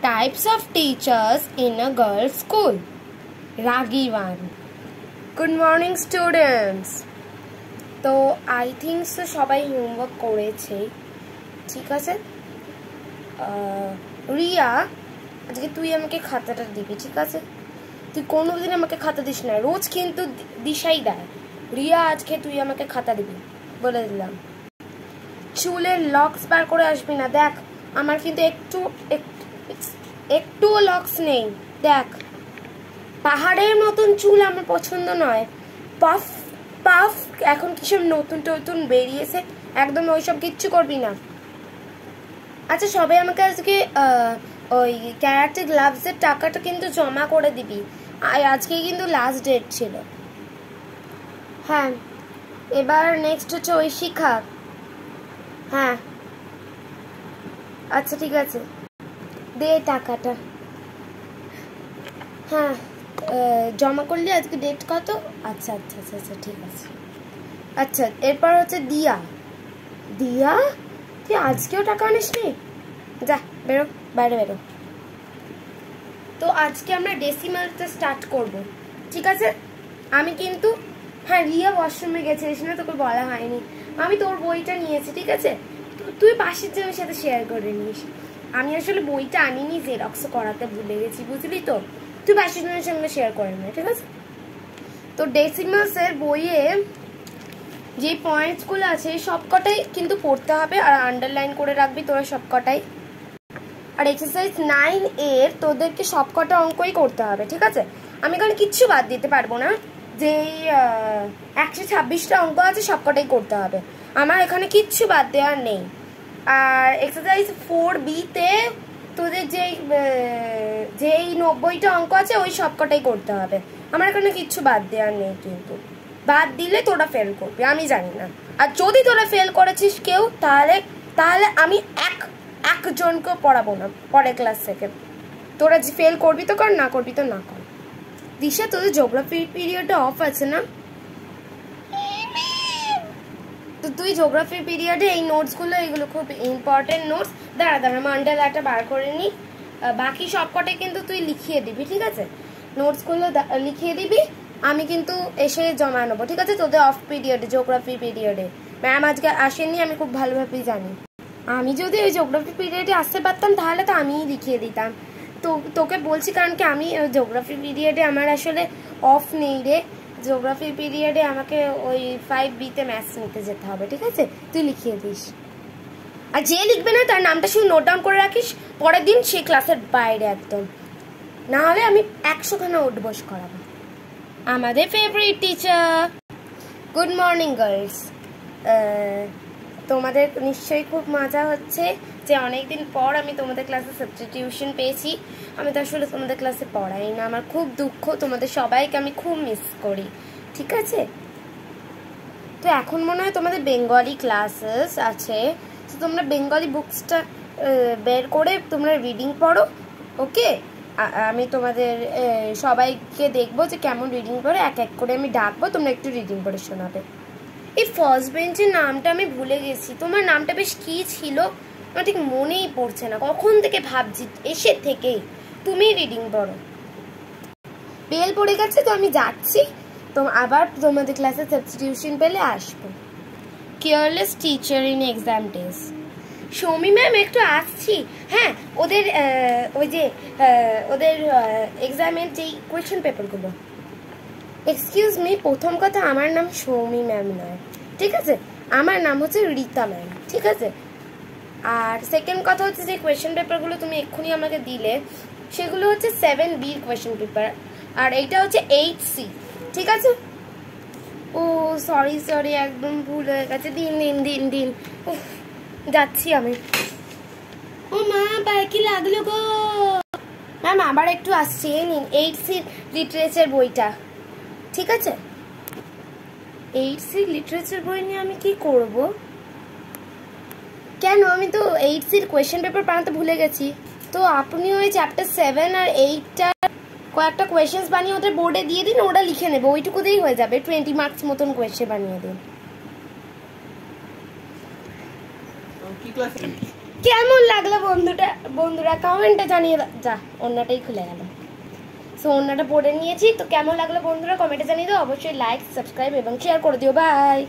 Types of teachers in a girls' school. Ragi one. Good morning, students. তো I think তো সবাই homework করেছে, ঠিক আছে? রিয়া, আজকে তুই আমাকে খাতাটা দিবি, ঠিক আছে? তুই কোনোদিন আমাকে খাতা দিস না, রোজ কিন্তু দিশাই দেয়। রিয়া, আজকে তুই আমাকে খাতা দিবি, বলে দিলাম। চুলের লক্স বার করে আসবি না, দেখ আমার কিন্তু একটুও লক্স নেই, দেখ পাহাড়ের মতন চুল আমার পছন্দ নয়। পাফ পাফ এখন কিসব নতুন নতুন বেরিয়েছে, একদম ওইসব কিচ্ছু করবি না। আচ্ছা, সবাই আমাকে আজকে ওই ক্যারাটে গ্লাভসের টাকাটা কিন্তু জমা করে দিবি, আজকেই কিন্তু লাস্ট ডেট ছিল। হ্যাঁ, এবার নেক্সট হচ্ছে ওই শিখা। হ্যাঁ আচ্ছা ঠিক আছে, দে টাকাটা। হ্যাঁ জমা করলি, আজকে ডেট কত? আচ্ছা আচ্ছা আচ্ছা আচ্ছা ঠিক আছে। আচ্ছা, এরপর হচ্ছে দিয়া। দিয়া, তুই আজকেও টাকা আনিস নি? যা বেরো, বাইরে বেরো। তো আজকে আমরা ডেসিমালটা স্টার্ট করব, ঠিক আছে? আমি কিন্তু, হ্যাঁ রিয়া ওয়াশরুমে গেছিলিস না, তোকে বলা হয়নি। আমি তোর বইটা নিয়েছি, ঠিক আছে? তুই পাশের জনের সাথে শেয়ার করে নিস। আমি আসলে বইটা আনিনি, জেরক্স করাতে ভুলে গেছি, বুঝলি তো? তুই পাশের জনের সঙ্গে শেয়ার করে নে, ঠিক আছে? তো ডেসিমালসের বইয়ে যে পয়েন্টসগুলো আছে সবকটাই কিন্তু পড়তে হবে, আর আন্ডারলাইন করে রাখবি তোরা সবকটাই। আর এক্সারসাইজ 9 এর তোদেরকে সবকটা অঙ্কই করতে হবে, ঠিক আছে? আমি এখানে কিচ্ছু বাদ দিতে পারবো না, যে 126টা অঙ্ক আছে সবকটাই করতে হবে, আমার এখানে কিচ্ছু বাদ দেওয়ার নেই। আর এক্সারসাইজ 4B তে তোদের যেই 90টা অঙ্ক আছে ওই সবকটাই করতে হবে, আমার এখানে কিচ্ছু বাদ দেওয়ার নেই। কিন্তু বাদ দিলে তোরা ফেল করবি, আমি জানি না। আর যদি তোরা ফেল করেছিস কেউ, তাহলে আমি একজনকেও পড়াবো না পরের ক্লাস থেকে। তোরা যে ফেল করবি তো কর, না করবি তো না কর। দিশা, তোদের জিওগ্রাফি পিরিয়ডটা অফ আছে না? তো তুই জিওগ্রাফি পিরিয়ডে এই নোটসগুলো, এগুলো খুব ইম্পর্টেন্ট নোটস। দাঁড়া মান্ডালাটা বার করে নি, বাকি সবকটাই কিন্তু তুই লিখিয়ে দিবি, ঠিক আছে? নোটসগুলো লিখিয়ে দিবি, আমি কিন্তু এসে জমা নেবো, ঠিক আছে? তোদের অফ পিরিয়ডে, জিওগ্রাফি পিরিয়ডে। ম্যাম আজকে আসেনি, আমি খুব ভালোভাবেই জানি। আমি যদি ওই জিওগ্রাফি পিরিয়ডে আসতে পারতাম তাহলে তো আমিই লিখিয়ে দিতাম। তো তোকে বলছি কারণ কি, আমি জিওগ্রাফি পিরিয়ডে আমার আসলে অফ নেই রে। জিওগ্রাফি পিরিয়ডে আমাকে ওই 5B তে ম্যাথস নিতে যেতে হবে, ঠিক আছে? তুই লিখিয়ে দিস। আর যে লিখবে না তার নামটা শুধু নোট ডাউন করে রাখিস, পরের দিন সে ক্লাসের বাইরে একদম, না হলে আমি 100খানা উঠবোস করাবো। আমাদের favourite teacher. Good morning girls. তোমাদের নিশ্চয়ই খুব মজা হচ্ছে যে অনেকদিন পর আমি তোমাদের ক্লাসে সাবস্টিটিউশন পেয়েছি। আমি তো আসলে তোমাদের ক্লাসে পড়াই না, আমার খুব দুঃখ, তোমাদের সবাইকে আমি খুব মিস করি, ঠিক আছে? তো এখন মনে হয় তোমাদের বেঙ্গলি ক্লাসেস আছে, তো তোমরা বেঙ্গলি বুকসটা বের করে তোমরা রিডিং পড়ো, ওকে? আমি তোমাদের সবাইকে দেখবো যে কেমন রিডিং পড়ে, এক এক করে আমি ডাকবো, তোমরা একটু রিডিং পড়ে শোনাবে। এই ফার্স্ট বেঞ্চের নামটা আমি ভুলে গেছি, তোমার নামটা বেশ কি ছিল আমার ঠিক মনেই পড়ছে না, কখন থেকে ভাবছি এসে থেকেই। তুমি রিডিং পড়ো। বেল পড়ে গেছে, তো আমি যাচ্ছি, তো আবার তোমাদের ক্লাসে সাবস্টিটিউশন পেলে আসবো। Careless teacher in exam days. Soumi ma'am একটু আসছি। হ্যাঁ, ওদের ওই যে ওদের এক্সামের যেই কোয়েশ্চেন পেপারগুলো। এক্সকিউজ মি, প্রথম কথা আমার নাম সৌমি ম্যাম নয়, ঠিক আছে? আমার নাম হচ্ছে রীতা ম্যাম, ঠিক আছে? আর সেকেন্ড কথা হচ্ছে যে কোয়েশ্চেন পেপারগুলো তুমি এক্ষুনি আমাকে দিলে, সেগুলো হচ্ছে 7B কোয়েশ্চেন পেপার, আর এইটা হচ্ছে 8C, ঠিক আছে? ও সরি একদম ভুল হয়ে গেছে, দিন। যাচ্ছি আমি। ও মা, পায়ে কি লাগলো গো? ম্যাম আবার একটু আসছি, এই নিন 8C লিটারেচার বইটা, ঠিক আছে? 8C লিটারেচার বই নিয়ে আমি কি করব? কেন, আমি তো 8Cর কোয়েশ্চেন পেপার বানাতে ভুলে গেছি। তো আপনি ওই চ্যাপ্টার 7 আর 8টা কয়েকটা কোয়েশ্চেন্স বানিয়ে ওদের বোর্ডে দিয়ে দিন, ওরা লিখে নেবে, ওইটুকুতেই হয়ে যাবে। 20 মার্কস মতন কোয়েশ্চেন বানিয়ে দিন। কেমন লাগলো বন্ধুরা কমেন্টে জানিয়ে যা অন্যটাই খুলে গেল। সো অন্যটা পরে নিয়েছি, তো কেমন লাগলো বন্ধুরা কমেন্টে জানিয়ে দাও। অবশ্যই লাইক, সাবস্ক্রাইব এবং শেয়ার করে দিও। বাই।